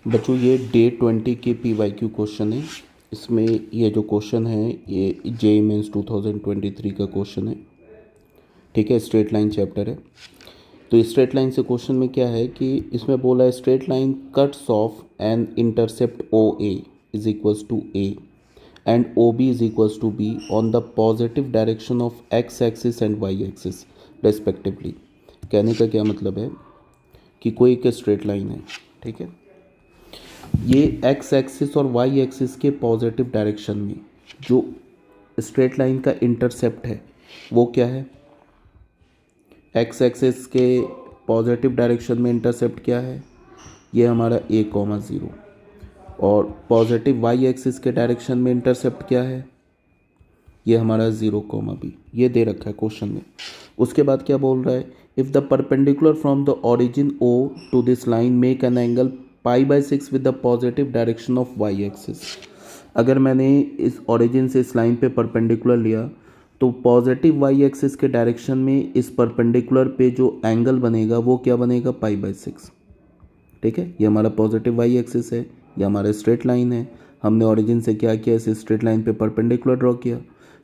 बच्चों ये डे 20 के PYQ क्वेश्चन है। इसमें ये जो क्वेश्चन है ये JEE मेंस 2023 का क्वेश्चन है। ठीक है, स्ट्रेट लाइन चैप्टर है। तो स्ट्रेट लाइन से क्वेश्चन में क्या है कि इसमें बोला है straight line cuts off an intercept OA is equals to A and OB is equals to B on the positive direction of X axis and Y axis respectively. कहने का क्या मतलब है कि कोई एक स्ट्रेट लाइन है, ठीक है, ये एक्स एक्सिस और वाई एक्सिस के पॉजिटिव डायरेक्शन में जो स्ट्रेट लाइन का इंटरसेप्ट है वो क्या है, एक्स एक्सिस के पॉजिटिव डायरेक्शन में इंटरसेप्ट क्या है, ये हमारा A,0 और पॉजिटिव वाई एक्सिस के डायरेक्शन में इंटरसेप्ट क्या है, ये हमारा 0,B। ये दे रखा है क्वेश्चन में। उसके बाद क्या बोल रहा है, if the perpendicular from the origin O to this line make an angle π/6 with the positive direction of y axis. अगर मैंने इस ओरिजिन से इस लाइन पे परपेंडिकुलर लिया तो पॉजिटिव वाई एक्सिस के डायरेक्शन में इस परपेंडिकुलर पे जो एंगल बनेगा वो क्या बनेगा, π/6। ठीक है, ये हमारा पॉजिटिव वाई एक्सिस है, ये हमारा स्ट्रेट लाइन है। हमने ओरिजिन से क्या किया, इस स्ट्रेट लाइन पे परपेंडिकुलर ड्रॉ किया।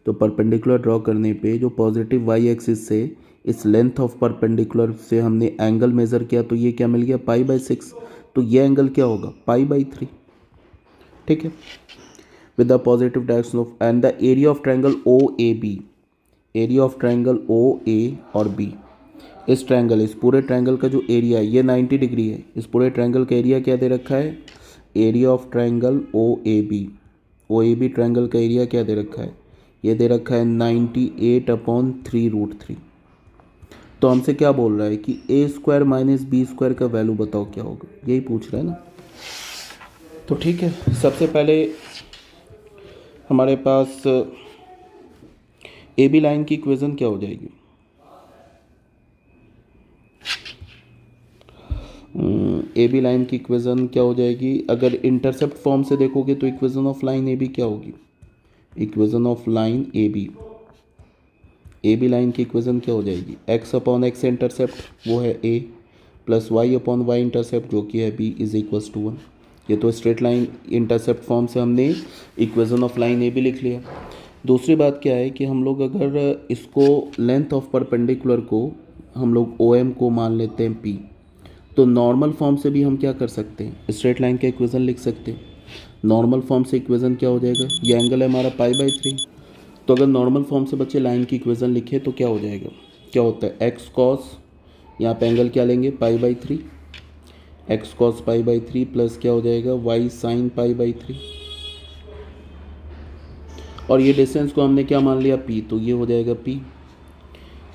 तो परपेंडिकुलर ड्रॉ करने पे जो पॉजिटिव वाई एक्सिस से इस लेंथ ऑफ परपेंडिकुलर से हमने एंगल मेज़र किया तो ये क्या मिल गया, π/6। तो ये एंगल क्या होगा, π/3। ठीक है, with the positive direction of and the area of triangle OAB, area of triangle OA और B, इस ट्रायंगल, इस पूरे ट्रायंगल का जो एरिया है ये 90 डिग्री है। इस पूरे ट्रायंगल का एरिया क्या दे रखा है, area of triangle OAB। OAB triangle का एरिया क्या दे रखा है, ये दे रखा है 98/3√3। तो हमसे क्या बोल रहा है कि A² - B² का वैल्यू बताओ क्या होगा, यही पूछ रहा है ना। तो ठीक है, सबसे पहले हमारे पास AB लाइन की इक्वेशन क्या हो जाएगी, AB लाइन की इक्वेशन क्या हो जाएगी, अगर इंटरसेप्ट फॉर्म से देखोगे तो इक्वेशन ऑफ लाइन AB क्या होगी, equation of line AB line की इक्वेशन क्या हो जाएगी, x/x इंटरसेप्ट वो है A प्लस y/y इंटरसेप्ट जो कि है B इज इक्वल्स टू 1। ये तो स्ट्रेट लाइन इंटरसेप्ट फॉर्म से हमने इक्वेशन ऑफ लाइन AB लिख लिया। दूसरी बात क्या है कि हम लोग अगर इसको लेंथ ऑफ परपेंडिकुलर को हम लोग OM को मान लेते हैं P, तो नॉर्मल फॉर्म से भी हम क्या कर सकते हैं, स्ट्रेट लाइन का इक्वेशन लिख सकते हैं। नॉर्मल फॉर्म से इक्वेशन क्या हो जाएगा, ये एंगल है हमारा π/3। तो अगर नॉर्मल फॉर्म से बच्चे लाइन की इक्वेशन लिखे तो क्या हो जाएगा, क्या होता है, x cos, यहाँ पे एंगल क्या लेंगे, π/3, x cos π/3 प्लस क्या हो जाएगा, y sin π/3, और ये डिस्टेंस को हमने क्या मान लिया, p, तो ये हो जाएगा p।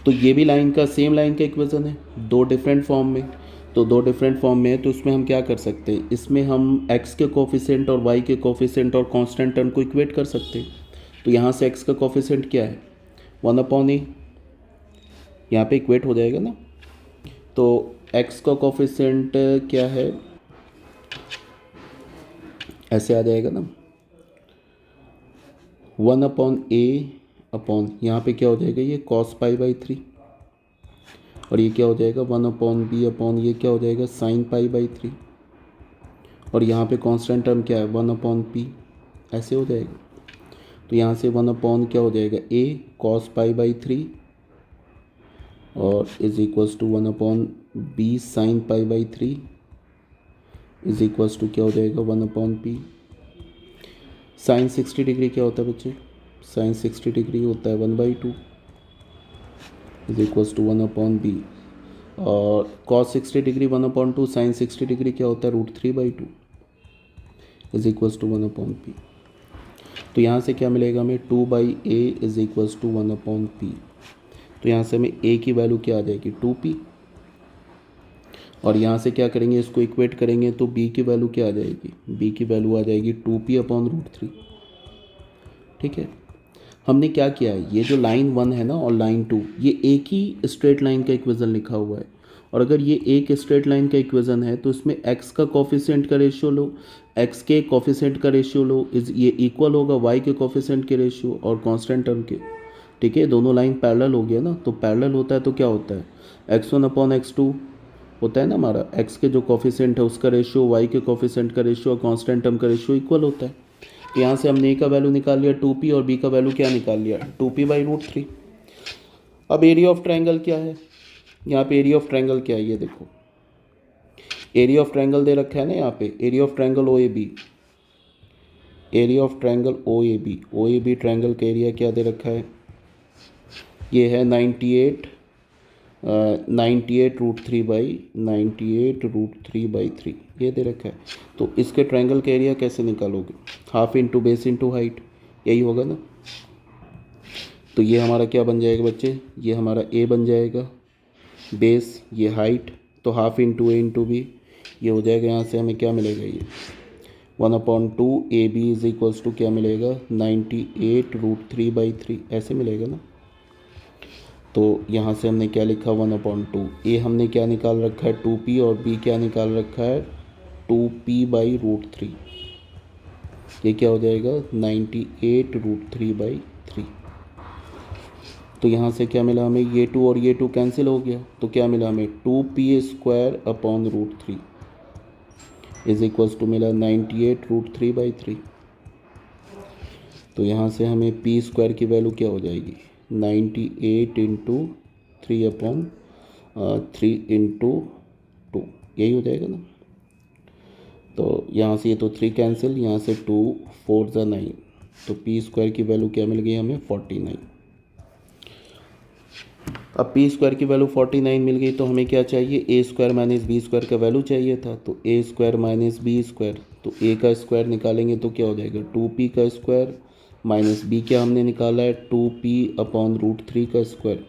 तो ये भी लाइन का सेम लाइन का इक्वेशन है, दो डिफरेंट फॉर्म में। तो दो डिफरेंट फॉर्म में है तो इसमें हम क्या कर सकते हैं, इसमें हम x के कोफिशिएंट और y के कोफिशिएंट और कांस्टेंट टर्म को इक्वेट कर सकते हैं। तो यहाँ से x का कोफिशिएंट क्या है, 1/a, यहाँ पे इक्वेट हो जाएगा ना। तो x का कोफिशिएंट क्या है, ऐसे आ जाएगा ना, 1/a यहाँ पे क्या हो जाएगा, ये cos π/3, और ये क्या हो जाएगा 1/b ये क्या हो जाएगा sin π/3, और यहाँ पे कांस्टेंट टर्म क्या है 1/p, ऐसे हो जाएगा। तो यहाँ से 1/ क्या हो जाएगा a cos π/3 और is equals to 1/b sin π/3 is equals to क्या हो जाएगा 1/p। साइन 60 डिग्री क्या होता है बच्चे, साइन 60 डिग्री होता है 1/2 इज इक्वल्स टू 1/b, और cos 60 डिग्री 1/2, साइन 60 डिग्री क्या होता है √3/2 इज इक्वल्स टू 1/p। तो यहाँ से क्या मिलेगा हमें, 2/a is equals to 1/p। तो यहाँ से हमें a की वैल्यू क्या आ जाएगी 2p, और यहाँ से क्या करेंगे, इसको इक्वेट करेंगे तो b की वैल्यू क्या आ जाएगी, b की वैल्यू आ जाएगी 2p/√3। ठीक है, हमने क्या किया है, ये जो लाइन 1 है ना और लाइन 2, ये एक ही स्ट्रेट लाइन का इक्वेशन लिखा हुआ है। और अगर ये एक स्ट्रेट लाइन का इक्वेशन है तो इसमें x का कोफिशिएंट का रेशियो लो, x के कोफिशिएंट का रेशियो लो, इज ये इक्वल होगा y के कोफिशिएंट के रेशियो और कांस्टेंट टर्म के। ठीक है, दोनों लाइन पैरेलल हो गया ना, तो पैरेलल होता है तो क्या होता है x1/x2 होता है ना हमारा, x के जो कोफिशिएंट है उसका रेशियो y के कोफिशिएंट का रेशियो और कांस्टेंट टर्म का रेशियो इक्वल होता है। तो यहाँ से हमने a का वैल्यू निकाल लिया 2p और b का वैल्यू क्या निकाल लिया 2p/√3। अब एरिया ऑफ ट्रायंगल क्या है, यहाँ पे एरिया ऑफ ट्रायंगल क्या है ये देखो, एरिया ऑफ ट्रायंगल दे रखा है ना यहाँ पे, area of triangle O A B, area of triangle O A B triangle का एरिया क्या दे रखा है, ये है 98√3/3 ये दे रखा है। तो इसके ट्रायंगल का एरिया कैसे निकालोगे, half into base into height, यही होगा ना। तो ये हमारा क्या बन जाएगा बच्चे, ये हमारा ए बन जाएगा, बेस ये हाइट, तो हाफ इंटू ए इंटू बी ये हो जाएगा। यहाँ से हमें क्या मिलेगा, ये 1/2 A B is equals to क्या मिलेगा 98√3/3 ऐसे मिलेगा ना। तो यहाँ से हमने क्या लिखा 1/2, ए हमने क्या निकाल रखा है 2p और b क्या निकाल रखा है 2p/√3, ये क्या हो जाएगा 98√3/3। तो यहाँ से क्या मिला हमें, ये 2 और ये 2 कैंसिल हो गया, तो क्या मिला हमें 2p² इज इक्वल्स टू मिला 98√3/3। तो यहाँ से हमें p² की वैल्यू क्या हो जाएगी 98 इंटू 3/3 इंटू 2, यही हो जाएगा ना। तो यहाँ से ये तो 3 कैंसिल, यहाँ से 2 4 ज़ा 9, तो p² की वैल्यू क्या मिल गई हमें 49। अब p² की वैल्यू 49 मिल गई, तो हमें क्या चाहिए a² माइनस b² का वैल्यू चाहिए था। तो a² माइनस b², तो a का स्क्वायर निकालेंगे तो क्या हो जाएगा 2p का स्क्वायर माइनस b क्या हमने निकाला है 2p/√3 का स्क्वायर।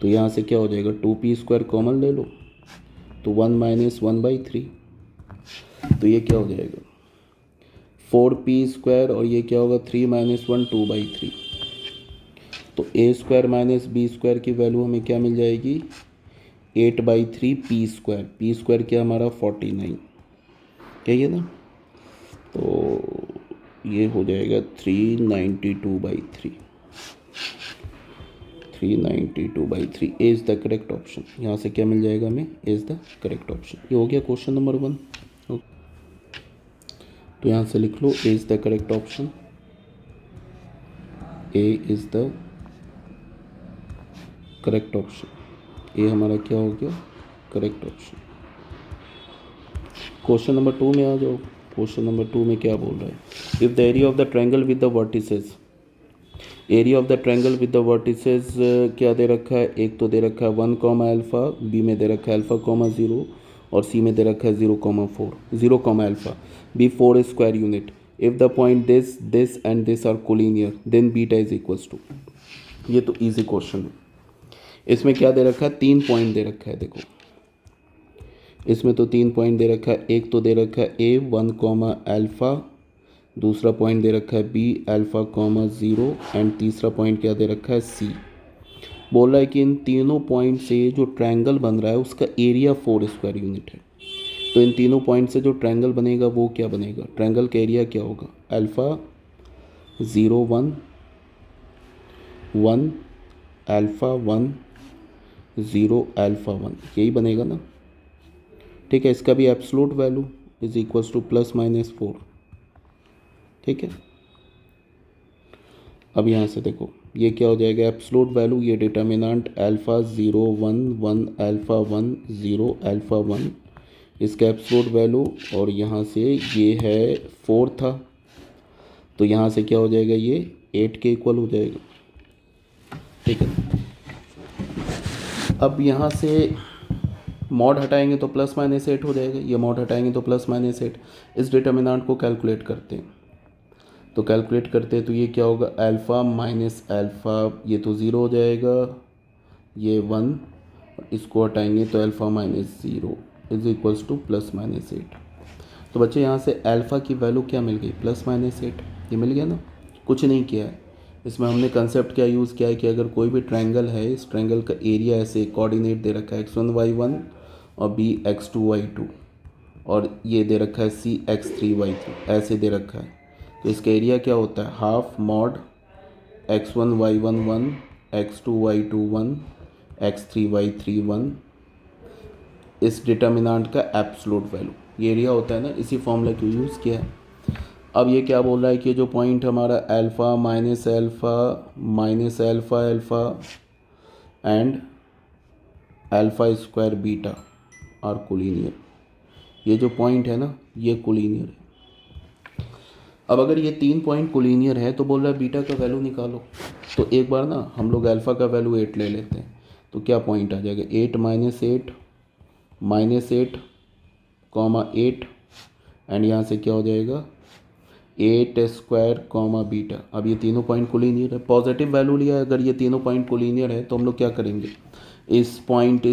तो यहाँ से क्या हो जाएगा 2p² कॉमन ले लो, तो 1 - 1/3, तो ये क्या हो जाएगा 4p² और ये क्या होगा 3 - 1 2/3। तो a² माइनस b² की वैल्यू हमें क्या मिल जाएगी 8/3 p² क्या हमारा 49, यही है ना। तो ये हो जाएगा 392/3, 392/3 इज़ द करेक्ट ऑप्शन। यहाँ से क्या मिल जाएगा हमें इज़ द करेक्ट ऑप्शन। ये हो गया क्वेश्चन नंबर 1। तो यहाँ से लिख लो is the correct option, a is the correct option, ये हमारा क्या हो गया करेक्ट ऑप्शन। क्वेश्चन नंबर 2 में आ जाओ। क्वेश्चन नंबर 2 में क्या बोल रहा है, if the area of the triangle with the vertices, area of the triangle with the vertices क्या दे रखा है, एक तो दे रखा है 1, बी में दे रखा है α, 0 और सी में दे रखा है 0,4 0, B 4 square unit. If the point this and this are collinear then beta is equals to. ये तो ईजी क्वेश्चन है। इसमें क्या दे रखा है 3 पॉइंट दे रखा है, देखो इसमें तो 3 पॉइंट दे रखा है, एक तो दे रखा है a 1, दूसरा पॉइंट दे रखा है b α, 0 एंड तीसरा पॉइंट क्या दे रखा है c। बोल रहा है कि इन तीनों पॉइंट से जो ट्रायंगल बन रहा है उसका एरिया 4 स्क्वायर यूनिट है। तो इन तीनों पॉइंट से जो ट्रायंगल बनेगा वो क्या बनेगा, ट्रायंगल का एरिया क्या होगा α 0 1 1 α 1 0 α 1, यही बनेगा ना। ठीक है, इसका भी absolute value is equals to ±4। ठीक है, अब यहाँ से देखो ये क्या हो जाएगा एब्सोल्यूट वैल्यू, ये डिटर्मिनेंट α 0 1 1 α 1 0 α 1 इसका एब्सोल्यूट वैल्यू, और यहाँ से ये है 4 था, तो यहाँ से क्या हो जाएगा ये 8 के इक्वल हो जाएगा। ठीक है, अब यहाँ से मॉड हटाएंगे तो ±8 हो जाएगा, ये मॉड हटाएंगे तो ±8। इस डिटर्मिनेंट को कैलकुलेट करते हैं, तो कैलकुलेट करते हैं तो ये क्या होगा α माइनस α, ये तो 0 हो जाएगा, ये 1, इसको हटाएंगे तो α माइनस 0 इज इक्वल्स टू +-8। तो बच्चे यहाँ से α की वैल्यू क्या मिल गई +-8, ये मिल गया ना, कुछ नहीं किया है। इसमें हमने कंसेप्ट क्या यूज़ किया है कि अगर कोई भी ट्रायंगल है, इस ट्रायंगल का एरिया ऐसे कोऑर्डिनेट दे रखा है x1 y1 और b x2 y2 और ये दे रखा है c x3 y3 ऐसे दे रखा है, तो इसका एरिया क्या होता है half mod x1 y1 1 x2 y2 1 x3 y3 1 इस डिटर्मिनेंट का एब्सोल्यूट वैल्यू, ये एरिया होता है ना, इसी फॉर्मूला को यूज़ किया है। अब ये क्या बोल रहा है कि जो पॉइंट हमारा alpha minus alpha alpha and alpha square beta are collinear, ये जो पॉइंट है ना ये कोलिनियर है। अब अगर ये 3 पॉइंट कोलिनियर है तो बोल रहा है बीटा का वैल्यू निकालो। तो एक बार ना हम लोग अल्फ़ा का वैल्यू 8 ले लेते हैं, तो क्या पॉइंट आ जाएगा 8 माइनस 8 कॉमा 8 एंड यहाँ से क्या हो जाएगा 8 स्क्वायर कॉमा बीटा। अब ये तीनों पॉइंट कोलिनियर है, पॉजिटिव वैल्यू लिया है। अगर ये तीनों पॉइंट कोलिनियर है तो हम लोग क्या करेंगे, इस पॉइंट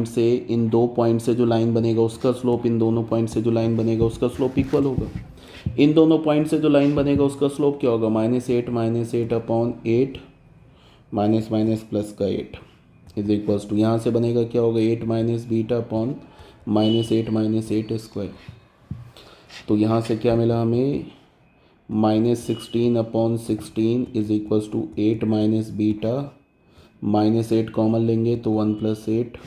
से इन 2 पॉइंट से जो लाइन बनेगा उसका स्लोप इन दोनों पॉइंट से जो लाइन बनेगा उसका स्लोप इक्वल होगा। इन दोनों पॉइंट से जो लाइन बनेगा उसका स्लोप क्या होगा, -8 अपॉन 8 माइनस माइनस प्लस का 8 इज इक्वल्स टू, यहाँ से बनेगा क्या होगा 8 माइनस बीटा अपॉन -8 स्क्वायर। तो यहाँ से क्या मिला हमें -16 upon 16 is equals to 8 minus beta, -8 common लेंगे तो 1 प्लस 8,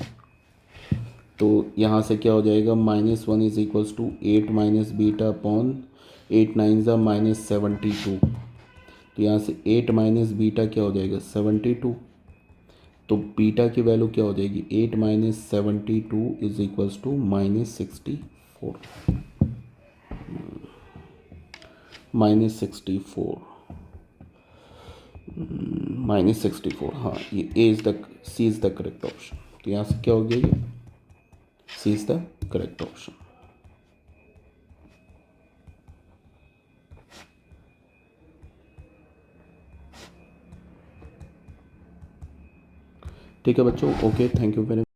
तो यहाँ से क्या हो जाएगा -1 is equals to 8 minus beta upon 8 9 ज़ा -72। तो यहाँ से 8 माइनस बीटा क्या हो जाएगा 72, तो बीटा की वैल्यू क्या हो जाएगी 8 माइनस 72 इज इक्वल्स टू -64 -64 हाँ, ये A is the C is the correct option. तो यहाँ से क्या हो गया ये C is the correct option. ठीक है बच्चों, ओके, थैंक यू वेरी